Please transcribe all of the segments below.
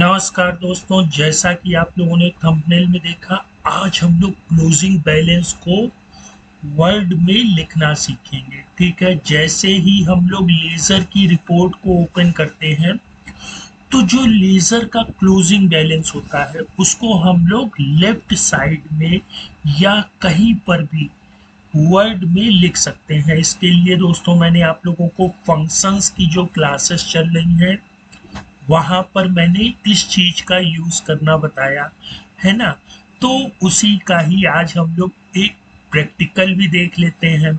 नमस्कार दोस्तों, जैसा कि आप लोगों ने थंबनेल में देखा, आज हम लोग क्लोजिंग बैलेंस को वर्ड में लिखना सीखेंगे। ठीक है, जैसे ही हम लोग लेजर की रिपोर्ट को ओपन करते हैं तो जो लेजर का क्लोजिंग बैलेंस होता है उसको हम लोग लेफ्ट साइड में या कहीं पर भी वर्ड में लिख सकते हैं। इसके लिए दोस्तों मैंने आप लोगों को फंक्शंस की जो क्लासेस चल रही हैं वहां पर मैंने इस चीज का यूज करना बताया है ना। तो उसी का ही आज हम लोग एक प्रैक्टिकल भी देख लेते हैं।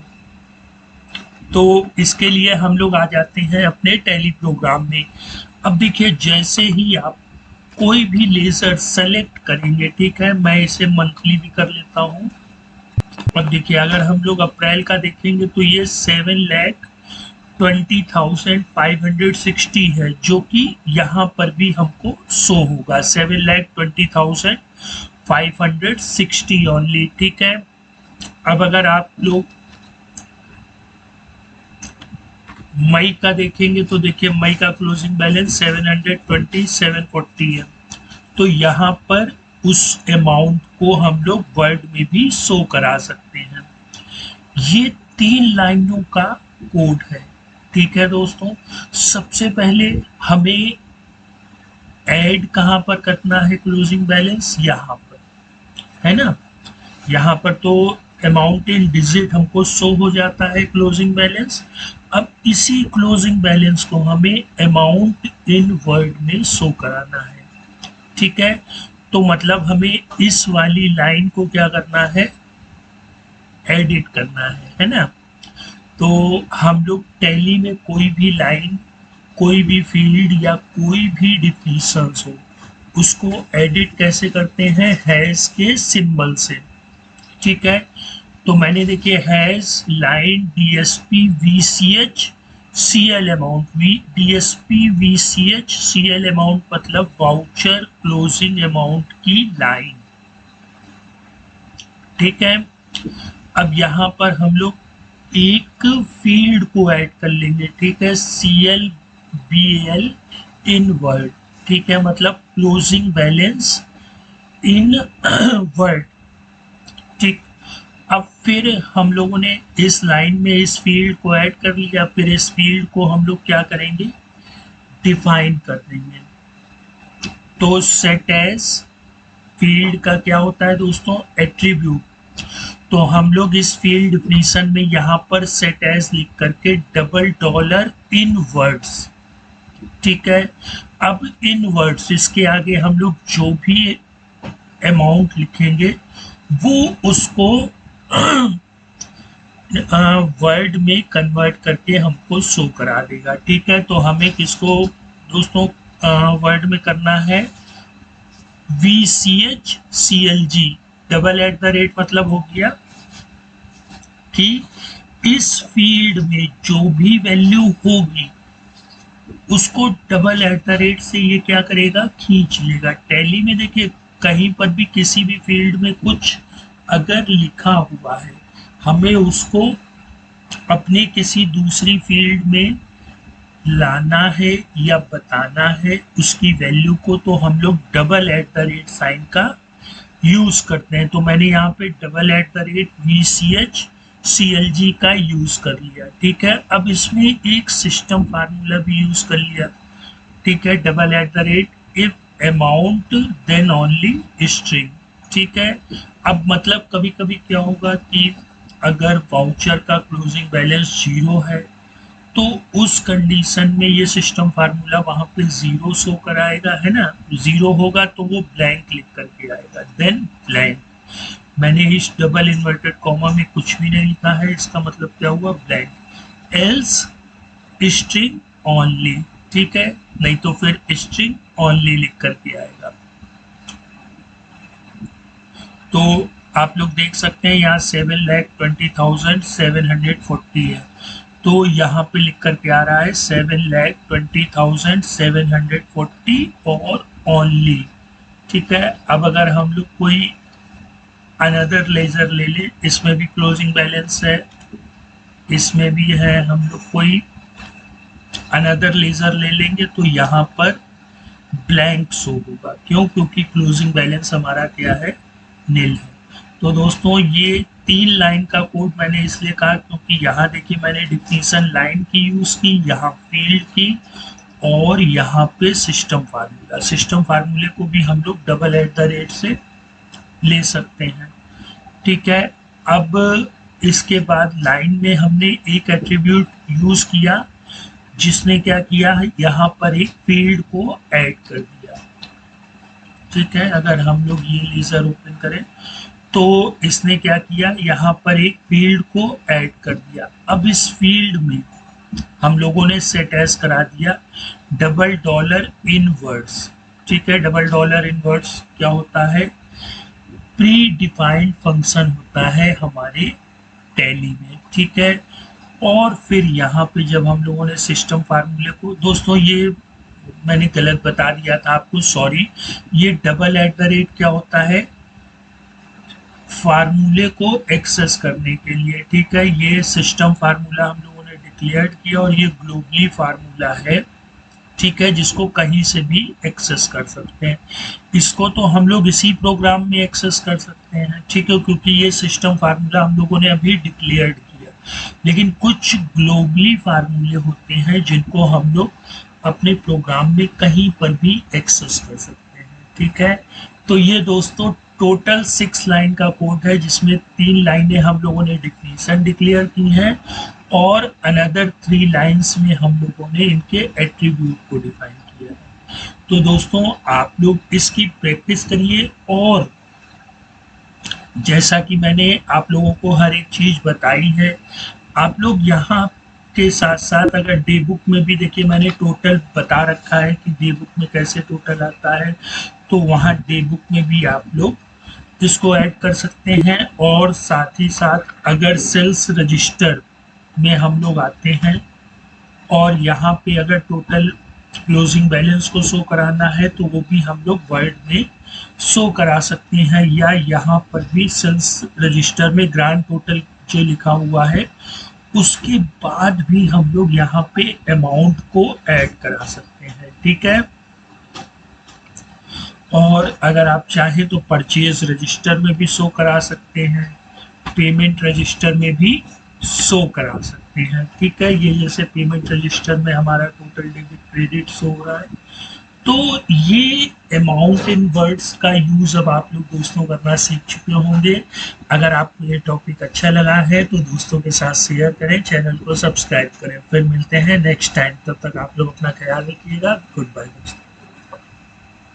तो इसके लिए हम लोग आ जाते हैं अपने टैली प्रोग्राम में। अब देखिए, जैसे ही आप कोई भी लेजर सेलेक्ट करेंगे, ठीक है, मैं इसे मंथली भी कर लेता हूँ। अब देखिए, अगर हम लोग अप्रैल का देखेंगे तो ये 7,20,560 है, जो कि यहाँ पर भी हमको शो होगा 7,20,560 ओनली। ठीक है, अब अगर आप लोग मई का देखेंगे तो देखिए मई का क्लोजिंग बैलेंस 720,740 है। तो यहाँ पर उस अमाउंट को हम लोग वर्ड में भी शो करा सकते हैं। ये 3 लाइनों का कोड है। ठीक है दोस्तों, सबसे पहले हमें ऐड कहाँ पर करना है क्लोजिंग बैलेंस, यहाँ पर है ना। यहाँ पर तो अमाउंट इन डिजिट हमको शो हो जाता है क्लोजिंग बैलेंस। अब इसी क्लोजिंग बैलेंस को हमें अमाउंट इन वर्ड में शो कराना है। ठीक है, तो मतलब हमें इस वाली लाइन को क्या करना है, एडिट करना है ना। तो हम लोग टैली में कोई भी लाइन, कोई भी फील्ड या कोई भी डिफिनेशंस हो, उसको एडिट कैसे करते हैं, हैज के सिंबल से। ठीक है, तो मैंने देखिए has line DSP VCH CL amount, DSP VCH CL amount मतलब वाउचर क्लोजिंग अमाउंट की लाइन। ठीक है, अब यहाँ पर हम लोग एक फील्ड को ऐड कर लेंगे। ठीक है, सीएल बीएल इन वर्ड। ठीक है, मतलब क्लोजिंग बैलेंस इन वर्ड। ठीक, अब फिर हम लोगों ने इस लाइन में इस फील्ड को ऐड कर लिया, फिर इस फील्ड को हम लोग क्या करेंगे, डिफाइन कर देंगे। तो सेट एज फील्ड का क्या होता है दोस्तों, एट्रीब्यूट। तो हम लोग इस फील्ड डिफिनेशन में यहाँ पर सेट एज लिख करके $, इन वर्ड्स। ठीक है, अब इन वर्ड्स इसके आगे हम लोग जो भी अमाउंट लिखेंगे वो उसको वर्ड में कन्वर्ट करके हमको शो करा देगा। ठीक है, तो हमें किसको दोस्तों वर्ड में करना है, VCHCLG @ मतलब हो गया कि इस फील्ड में जो भी वैल्यू होगी उसको @ से ये क्या करेगा, खींच लेगा। टैली में देखिए कहीं पर भी किसी भी फील्ड में कुछ अगर लिखा हुआ है, हमें उसको अपने किसी दूसरी फील्ड में लाना है या बताना है उसकी वैल्यू को, तो हम लोग @ साइन का यूज करते हैं। तो मैंने यहाँ पे @ VCHCLG का यूज कर लिया। ठीक है, अब इसमें एक सिस्टम फार्मूला भी यूज कर लिया। ठीक है, @ if amount then only string. ठीक है, अब मतलब कभी कभी क्या होगा कि अगर वाउचर का क्लोजिंग बैलेंस 0 है तो उस कंडीशन में ये सिस्टम फार्मूला वहां पे 0 शो कराएगा, है ना। 0 होगा तो वो ब्लैंक लिख करके आएगा, देन ब्लैंक। मैंने इस डबल इन्वर्टेड कॉमा में कुछ भी नहीं लिखा है, इसका मतलब क्या हुआ, ब्लैंक। Else string only. ठीक है, नहीं तो फिर स्ट्रिंग ओनली लिख करके आएगा। तो आप लोग देख सकते हैं यहाँ 7,20,740 है, तो यहाँ पे लिख करके आ रहा है 7,20,740 और ओनली। ठीक है, अब अगर हम लोग कोई अनदर लेजर ले ले, इसमें भी क्लोजिंग बैलेंस है, इसमें भी है, हम लोग कोई अनदर लेजर ले लेंगे तो यहाँ पर ब्लैंक शो होगा। क्यों? क्योंकि क्लोजिंग बैलेंस हमारा क्या है, नील है। तो दोस्तों ये 3 लाइन का कोड मैंने इसलिए कहा क्योंकि यहाँ देखिए मैंने डिफिनीशन लाइन की यूज की, यहाँ फील्ड की, और यहाँ पे सिस्टम फार्मूला। सिस्टम फार्मूले को भी हम लोग डबल एट द रेट से ले सकते हैं, ठीक है। अब इसके बाद लाइन में हमने एक एट्रीब्यूट यूज किया जिसने क्या किया, यहाँ पर एक फील्ड को ऐड कर दिया, ठीक है। अगर हम लोग ये लेजर ओपन करें तो इसने क्या किया, यहाँ पर एक फील्ड को ऐड कर दिया। अब इस फील्ड में हम लोगों ने सेट एज करा दिया $, ठीक है। $, क्या होता है, प्री डिफाइंड फंक्शन होता है हमारे टैली में, ठीक है। और फिर यहाँ पे जब हम लोगों ने सिस्टम फार्मूले को, दोस्तों ये मैंने गलत बता दिया था आपको, सॉरी। ये $, क्या होता है, फार्मूले को एक्सेस करने के लिए, ठीक है। ये सिस्टम फार्मूला हम लोगों ने डिक्लेयर किया और ये ग्लोबली फार्मूला है, ठीक है, जिसको कहीं से भी एक्सेस कर सकते हैं। इसको तो हम लोग इसी प्रोग्राम में एक्सेस कर सकते हैं, ठीक है, क्योंकि ये सिस्टम फार्मूला हम लोगों ने अभी डिक्लेयर किया। लेकिन कुछ ग्लोबली फार्मूले होते हैं जिनको हम लोग अपने प्रोग्राम में कहीं पर भी एक्सेस कर सकते हैं, ठीक है। तो ये दोस्तों टोटल 6 लाइन का कोड है जिसमें 3 लाइनें हम लोगों ने डिफिनीशन डिक्लेयर की हैं और अनदर 3 लाइंस में हम लोगों ने इनके एट्रीब्यूट को डिफाइन किया है। तो दोस्तों आप लोग इसकी प्रैक्टिस करिए, और जैसा कि मैंने आप लोगों को हर एक चीज बताई है, आप लोग यहाँ के साथ साथ अगर डे बुक में भी देखिए मैंने टोटल बता रखा है कि डे बुक में कैसे टोटल आता है, तो वहाँ डे बुक में भी आप लोग इसको ऐड कर सकते हैं। और साथ ही साथ अगर सेल्स रजिस्टर में हम लोग आते हैं और यहाँ पे अगर टोटल क्लोजिंग बैलेंस को शो कराना है तो वो भी हम लोग वर्ड में शो करा सकते हैं, या यहाँ पर भी सेल्स रजिस्टर में ग्रांड टोटल जो लिखा हुआ है उसके बाद भी हम लोग यहाँ पे अमाउंट को ऐड करा सकते हैं, ठीक है। और अगर आप चाहें तो परचेज रजिस्टर में भी शो करा सकते हैं, पेमेंट रजिस्टर में भी शो करा सकते हैं, ठीक है। ये जैसे पेमेंट रजिस्टर में हमारा टोटल डेबिट क्रेडिट शो हो रहा है। तो ये अमाउंट इन वर्ड्स का यूज अब आप लोग दोस्तों करना सीख चुके होंगे। अगर आपको ये टॉपिक अच्छा लगा है तो दोस्तों के साथ शेयर करें, चैनल को सब्सक्राइब करें। फिर मिलते हैं नेक्स्ट टाइम, तब तक आप लोग अपना ख्याल रखिएगा। गुड बाय दोस्तों।